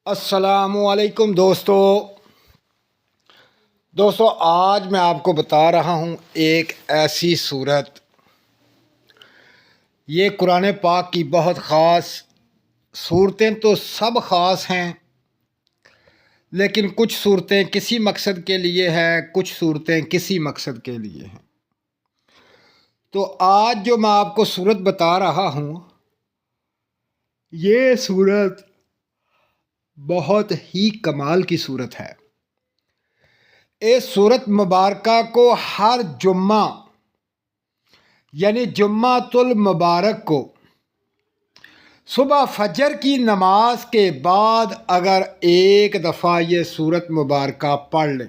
السلام علیکم دوستو آج میں آپ کو بتا رہا ہوں ایک ایسی صورت، یہ قرآن پاک کی بہت خاص صورتیں تو سب خاص ہیں، لیکن کچھ صورتیں کسی مقصد کے لیے ہیں، کچھ صورتیں کسی مقصد کے لیے ہیں۔ تو آج جو میں آپ کو صورت بتا رہا ہوں، یہ صورت بہت ہی کمال کی صورت ہے۔ اس صورت مبارکہ کو ہر جمعہ یعنی جمعۃ المبارک کو صبح فجر کی نماز کے بعد اگر ایک دفعہ یہ صورت مبارکہ پڑھ لیں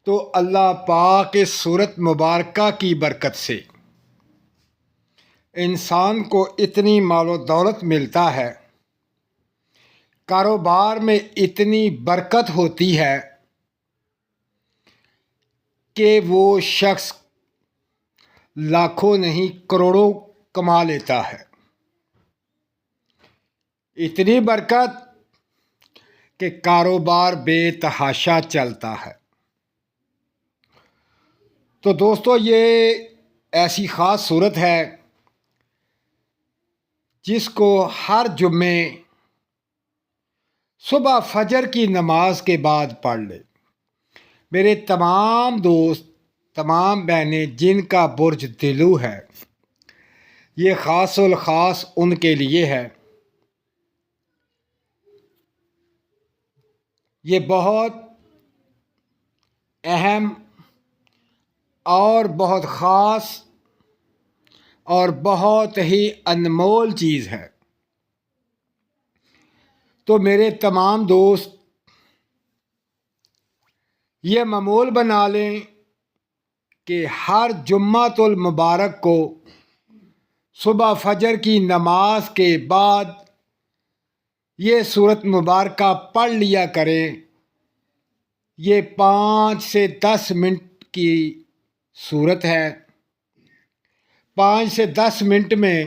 تو اللہ پاک اس صورت مبارکہ کی برکت سے انسان کو اتنی مال و دولت ملتا ہے، کاروبار میں اتنی برکت ہوتی ہے کہ وہ شخص لاکھوں نہیں کروڑوں کما لیتا ہے۔ اتنی برکت کہ کاروبار بے تحاشا چلتا ہے۔ تو دوستو یہ ایسی خاص صورت ہے جس کو ہر جمعے صبح فجر کی نماز کے بعد پڑھ لے۔ میرے تمام دوست، تمام بہنیں جن کا برج دلو ہے، یہ خاص الخاص ان کے لیے ہے۔ یہ بہت اہم اور بہت خاص اور بہت ہی انمول چیز ہے۔ تو میرے تمام دوست یہ معمول بنا لیں کہ ہر جمعۃ المبارک کو صبح فجر کی نماز کے بعد یہ صورت مبارکہ پڑھ لیا کریں۔ یہ 5 سے 10 منٹ کی صورت ہے۔ 5 سے 10 منٹ میں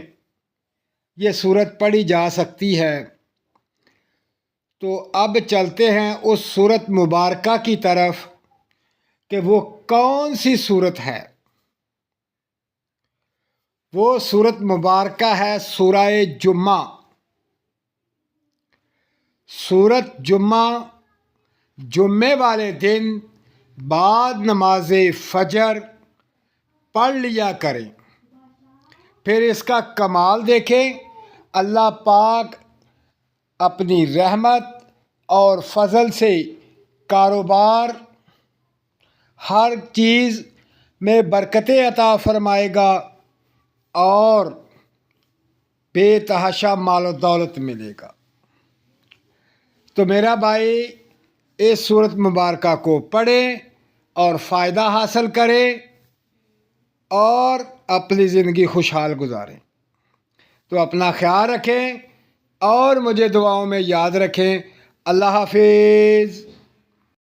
یہ صورت پڑھی جا سکتی ہے۔ تو اب چلتے ہیں اس صورت مبارکہ کی طرف کہ وہ کون سی صورت ہے۔ وہ صورت مبارکہ ہے سورہ جمعہ۔ سورت جمعے والے دن بعد نماز فجر پڑھ لیا کریں۔ پھر اس کا کمال دیکھیں۔ اللہ پاک اپنی رحمت اور فضل سے کاروبار ہر چیز میں برکتیں عطا فرمائے گا اور بے تحاشا مال و دولت ملے گا۔ تو میرا بھائی اس صورت مبارکہ کو پڑھیں اور فائدہ حاصل کریں اور اپنی زندگی خوشحال گزاریں۔ تو اپنا خیال رکھیں اور مجھے دعاؤں میں یاد رکھیں۔ اللہ حافظ۔